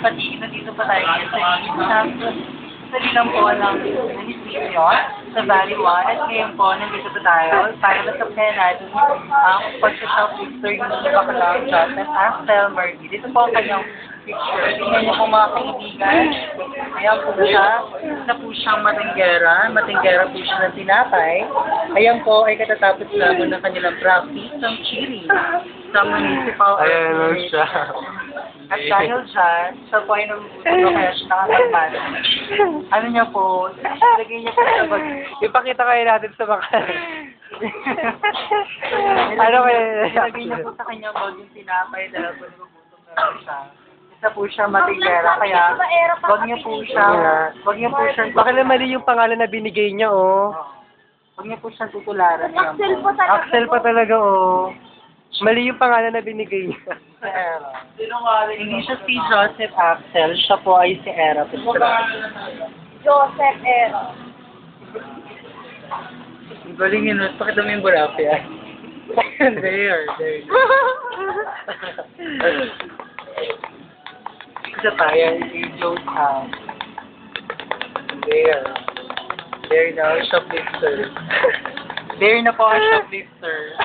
kapatid, nandito pa tayo ngayon sa Lilang po ng munisipyo sa Valley 1. At ngayon po, nandito pa tayo para masapnayan natin ang pag-shop picture ni Bakalang Joseph Axel Margie. Dito po ang kanyang picture. Tingnan niyo po mga kaibigan. Ayan po siya. Isa po siyang matinggera. Matinggera po siya ng tinapay. Ayan po ay katatapos lamang ng kanilang practice ng cheering sa municipal. Ayan siya. At dahil dyan, siya po ay nagugulo kaya siya nakakagman. Ano niya po, ilagay niya po sa bag. Ipakita kayo natin sa mga... Ano kaya? Ilagay niya po sa kanyang bag yung tinapay dahil po nagugutom na siya. Isa po siya matigera, kaya wag niyo po siya, Baka na mali yung pangalan na binigay niya, oh. Wag niyo po siyang tutularan. Axel po talaga. Axel pa talaga, oh. Mali yung pangalan na binigay niya. Si Era. Hindi siya si Joseph Axel, siya po ay si Era Pestrada. Joseph Ero. Galing yun, pakita mo yung burapia. There. Isa tayo, si Joe's house. There na ang shoplifter. There na po ang shoplifter.